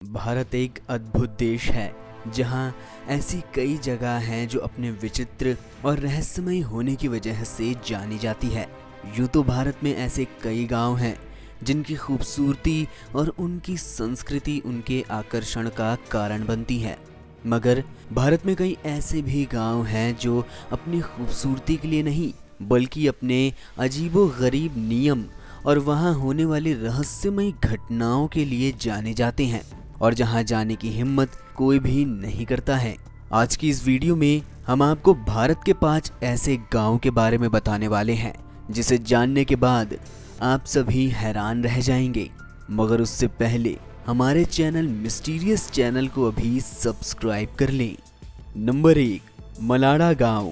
भारत एक अद्भुत देश है जहाँ ऐसी कई जगह हैं जो अपने विचित्र और रहस्यमय होने की वजह से जानी जाती है। यूँ तो भारत में ऐसे कई गांव हैं जिनकी खूबसूरती और उनकी संस्कृति उनके आकर्षण का कारण बनती है, मगर भारत में कई ऐसे भी गांव हैं जो अपनी खूबसूरती के लिए नहीं बल्कि अपने अजीबो-गरीब नियम और वहाँ होने वाली रहस्यमय घटनाओं के लिए जाने जाते हैं और जहाँ जाने की हिम्मत कोई भी नहीं करता है। आज की इस वीडियो में हम आपको भारत के 5 ऐसे गांव के बारे में बताने वाले हैं जिसे जानने के बाद आप सभी हैरान रह जाएंगे। मगर उससे पहले हमारे चैनल मिस्टीरियस चैनल को अभी सब्सक्राइब कर लें। नंबर 1, मलाड़ा गांव।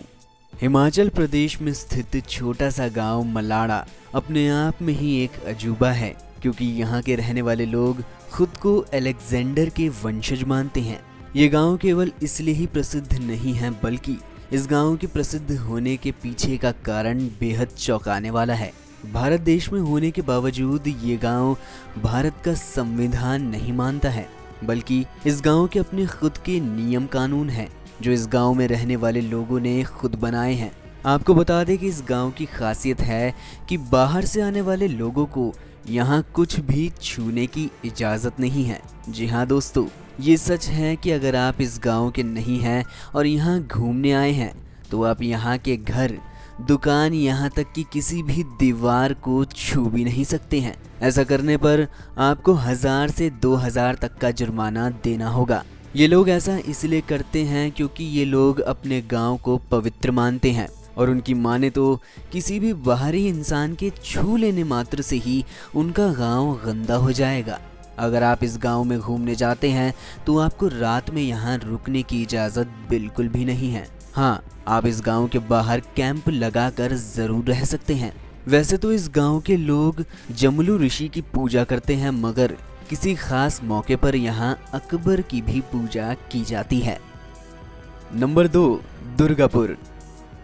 हिमाचल प्रदेश में स्थित छोटा सा गांव मलाड़ा अपने आप में ही एक अजूबा है, क्योंकि यहाँ के रहने वाले लोग खुद को अलेक्जेंडर के वंशज मानते हैं। ये गांव केवल इसलिए ही प्रसिद्ध नहीं है बल्कि इस गांव के प्रसिद्ध होने के पीछे का कारण बेहद चौंकाने वाला है। भारत देश में होने के बावजूद ये गांव भारत का संविधान नहीं मानता है, बल्कि इस गांव के अपने खुद के नियम कानून हैं जो इस गांव में रहने वाले लोगों ने खुद बनाए हैं। आपको बता दें कि इस गांव की खासियत है कि बाहर से आने वाले लोगों को यहाँ कुछ भी छूने की इजाज़त नहीं है। जी हाँ दोस्तों, ये सच है कि अगर आप इस गांव के नहीं हैं और यहाँ घूमने आए हैं तो आप यहाँ के घर, दुकान, यहाँ तक कि किसी भी दीवार को छू भी नहीं सकते हैं। ऐसा करने पर आपको 1000 से 2000 तक का जुर्माना देना होगा। ये लोग ऐसा इसलिए करते हैं क्योंकि ये लोग अपने गांव को पवित्र मानते हैं और उनकी माने तो किसी भी बाहरी इंसान के छू लेने मात्र से ही उनका गांव गंदा हो जाएगा। अगर आप इस गांव में घूमने जाते हैं तो आपको रात में यहाँ रुकने की इजाज़त बिल्कुल भी नहीं है। हाँ, आप इस गांव के बाहर कैंप लगाकर ज़रूर रह सकते हैं। वैसे तो इस गांव के लोग जमलू ऋषि की पूजा करते हैं, मगर किसी खास मौके पर यहाँ अकबर की भी पूजा की जाती है। नंबर 2, दुर्गापुर।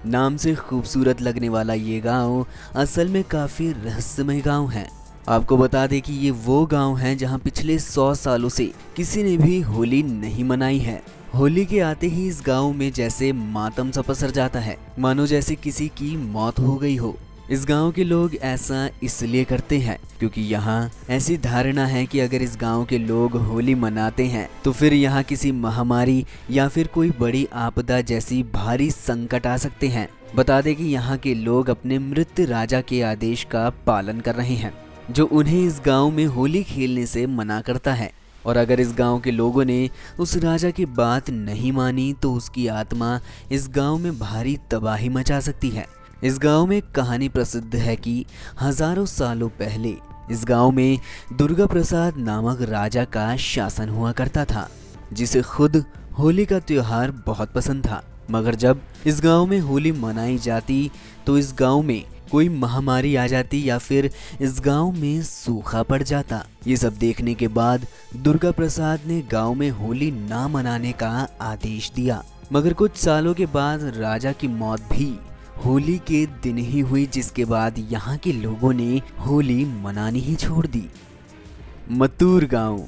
नाम से खूबसूरत लगने वाला ये गांव असल में काफ़ी रहस्यमय गांव है। आपको बता दें कि ये वो गांव है जहां पिछले 100 सालों से किसी ने भी होली नहीं मनाई है। होली के आते ही इस गांव में जैसे मातम सा पसर जाता है, मानो जैसे किसी की मौत हो गई हो। इस गांव के लोग ऐसा इसलिए करते हैं क्योंकि यहाँ ऐसी धारणा है कि अगर इस गांव के लोग होली मनाते हैं तो फिर यहाँ किसी महामारी या फिर कोई बड़ी आपदा जैसी भारी संकट आ सकते हैं। बता दें कि यहाँ के लोग अपने मृत राजा के आदेश का पालन कर रहे हैं, जो उन्हें इस गांव में होली खेलने से मना करता है। और अगर इस गांव के लोगों ने उस राजा की बात नहीं मानी तो उसकी आत्मा इस गांव में भारी तबाही मचा सकती है। इस गांव में एक कहानी प्रसिद्ध है कि हजारों सालों पहले इस गांव में दुर्गा प्रसाद नामक राजा का शासन हुआ करता था, जिसे खुद होली का त्योहार बहुत पसंद था। मगर जब इस गांव में होली मनाई जाती तो इस गांव में कोई महामारी आ जाती या फिर इस गांव में सूखा पड़ जाता। ये सब देखने के बाद दुर्गा प्रसाद ने गांव में होली ना मनाने का आदेश दिया। मगर कुछ सालों के बाद राजा की मौत भी होली के दिन ही हुई, जिसके बाद यहाँ के लोगों ने होली मनानी ही छोड़ दी। मत्तूर गांव।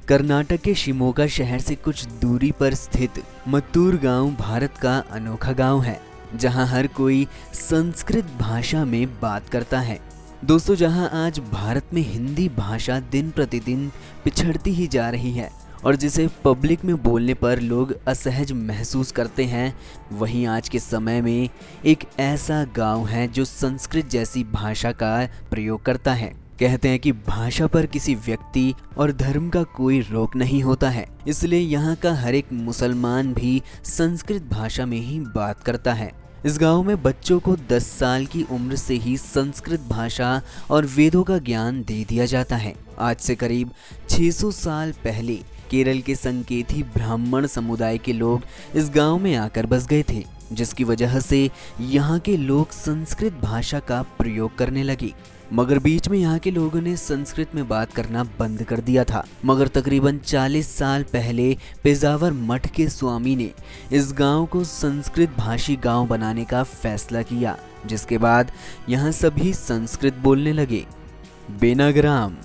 कर्नाटक के शिमोगा शहर से कुछ दूरी पर स्थित मत्तूर गांव भारत का अनोखा गांव है, जहां हर कोई संस्कृत भाषा में बात करता है। दोस्तों, जहां आज भारत में हिंदी भाषा दिन प्रतिदिन पिछड़ती ही जा रही है और जिसे पब्लिक में बोलने पर लोग असहज महसूस करते हैं, वहीं आज के समय में एक ऐसा गांव है जो संस्कृत जैसी भाषा का प्रयोग करता है। कहते हैं कि भाषा पर किसी व्यक्ति और धर्म का कोई रोक नहीं होता है, इसलिए यहाँ का हर एक मुसलमान भी संस्कृत भाषा में ही बात करता है। इस गांव में बच्चों को 10 साल की उम्र से ही संस्कृत भाषा और वेदों का ज्ञान दे दिया जाता है। आज से करीब 600 साल पहले केरल के संकेती ब्राह्मण समुदाय के लोग इस गांव में आकर बस गए थे, जिसकी वजह से यहाँ के लोग संस्कृत भाषा का प्रयोग करने लगे। मगर बीच में यहाँ के लोगों ने संस्कृत में बात करना बंद कर दिया था। मगर तकरीबन 40 साल पहले पेजावर मठ के स्वामी ने इस गांव को संस्कृत भाषी गांव बनाने का फैसला किया, जिसके बाद यहाँ सभी संस्कृत बोलने लगे। बेनाग्राम।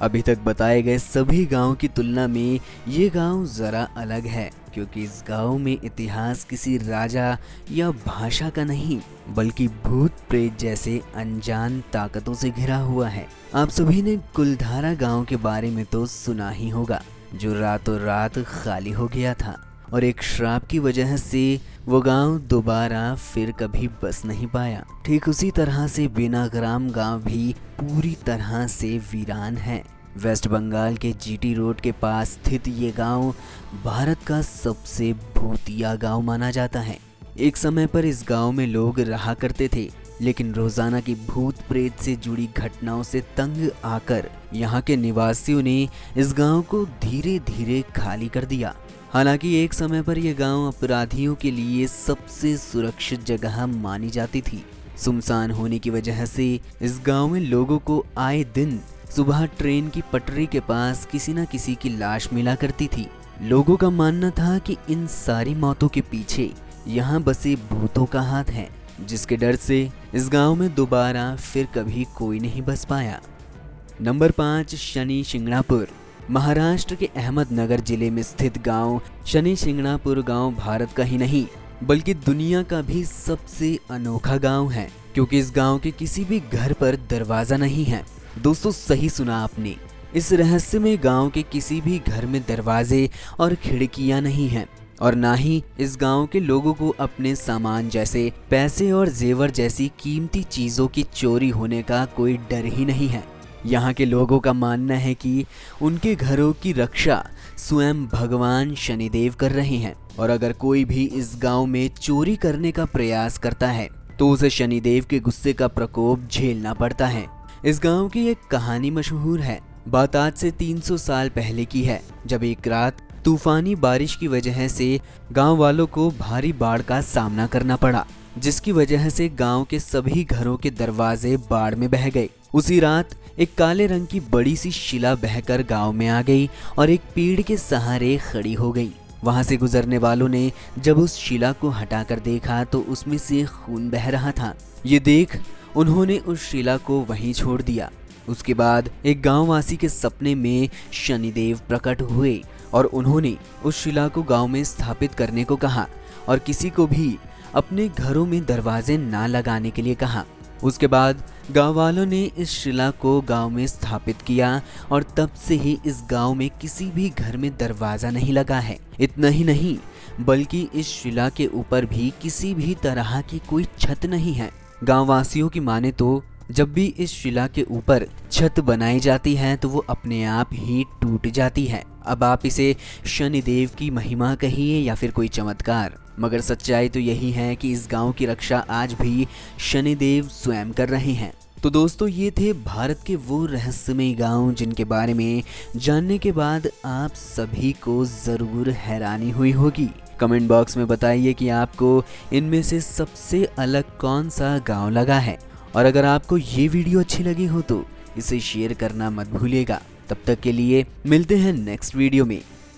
अभी तक बताए गए सभी गांव की तुलना में ये गांव जरा अलग है, क्योंकि इस गांव में इतिहास किसी राजा या भाषा का नहीं बल्कि भूत प्रेत जैसे अनजान ताकतों से घिरा हुआ है। आप सभी ने कुलधारा गांव के बारे में तो सुना ही होगा, जो रातों रात खाली हो गया था और एक श्राप की वजह से वो गांव दोबारा फिर कभी बस नहीं पाया। ठीक उसी तरह से बेनाग्राम गांव भी पूरी तरह से वीरान है। वेस्ट बंगाल के जीटी रोड के पास स्थित ये गांव भारत का सबसे भूतिया गांव माना जाता है। एक समय पर इस गांव में लोग रहा करते थे, लेकिन रोजाना की भूत प्रेत से जुड़ी घटनाओं से तंग आकर यहाँ के निवासियों ने इस गांव को धीरे धीरे खाली कर दिया। हालांकि एक समय पर यह गांव अपराधियों के लिए सबसे सुरक्षित जगह मानी जाती थी। सुनसान होने की वजह से इस गांव में लोगों को आए दिन सुबह ट्रेन की पटरी के पास किसी न किसी की लाश मिला करती थी। लोगों का मानना था कि इन सारी मौतों के पीछे यहाँ बसे भूतों का हाथ है, जिसके डर से इस गांव में दोबारा फिर कभी कोई नहीं बस पाया। नंबर 5, शनि शिंगणापुर। महाराष्ट्र के अहमदनगर जिले में स्थित गांव शनि शिंगणापुर गांव भारत का ही नहीं बल्कि दुनिया का भी सबसे अनोखा गांव है, क्योंकि इस गांव के किसी भी घर पर दरवाजा नहीं है। दोस्तों, सही सुना आपने, इस रहस्यमय गांव के किसी भी घर में दरवाजे और खिड़कियां नहीं हैं और ना ही इस गांव के लोगों को अपने सामान जैसे पैसे और जेवर जैसी कीमती चीजों की चोरी होने का कोई डर ही नहीं है। यहाँ के लोगों का मानना है कि उनके घरों की रक्षा स्वयं भगवान शनिदेव कर रहे हैं और अगर कोई भी इस गांव में चोरी करने का प्रयास करता है तो उसे शनिदेव के गुस्से का प्रकोप झेलना पड़ता है। इस गांव की एक कहानी मशहूर है। बात आज से 300 साल पहले की है, जब एक रात तूफानी बारिश की वजह से गांव वालों को भारी बाढ़ का सामना करना पड़ा, जिसकी वजह से गांव के सभी घरों के दरवाजे बाढ़ में बह गए। उसी रात एक काले रंग की बड़ी सी शिला बहकर गांव में आ गई और एक पेड़ के सहारे खड़ी हो गई। वहां से गुजरने वालों ने जब उस शिला को हटाकर देखा तो उसमें से खून बह रहा था। ये देख उन्होंने उस शिला को वहीं छोड़ दिया। उसके बाद एक गांववासी के सपने में शनिदेव प्रकट हुए और उन्होंने उस शिला को गांव में स्थापित करने को कहा और किसी को भी अपने घरों में दरवाजे ना लगाने के लिए कहा। उसके बाद गांव वालों ने इस शिला को गांव में स्थापित किया और तब से ही इस गांव में किसी भी घर में दरवाजा नहीं लगा है। इतना ही नहीं बल्कि इस शिला के ऊपर भी किसी भी तरह की कोई छत नहीं है। गांववासियों की माने तो जब भी इस शिला के ऊपर छत बनाई जाती है तो वो अपने आप ही टूट जाती है। अब आप इसे शनिदेव की महिमा कहिए या फिर कोई चमत्कार, मगर सच्चाई तो यही है कि इस गांव की रक्षा आज भी शनिदेव स्वयं कर रहे हैं। तो दोस्तों, ये थे भारत के वो रहस्यमय गांव जिनके बारे में जानने के बाद आप सभी को जरूर हैरानी हुई होगी। कमेंट बॉक्स में बताइए कि आपको इनमें से सबसे अलग कौन सा गांव लगा है और अगर आपको ये वीडियो अच्छी लगी हो तो इसे शेयर करना मत भूलिएगा। तब तक के लिए मिलते हैं नेक्स्ट वीडियो में।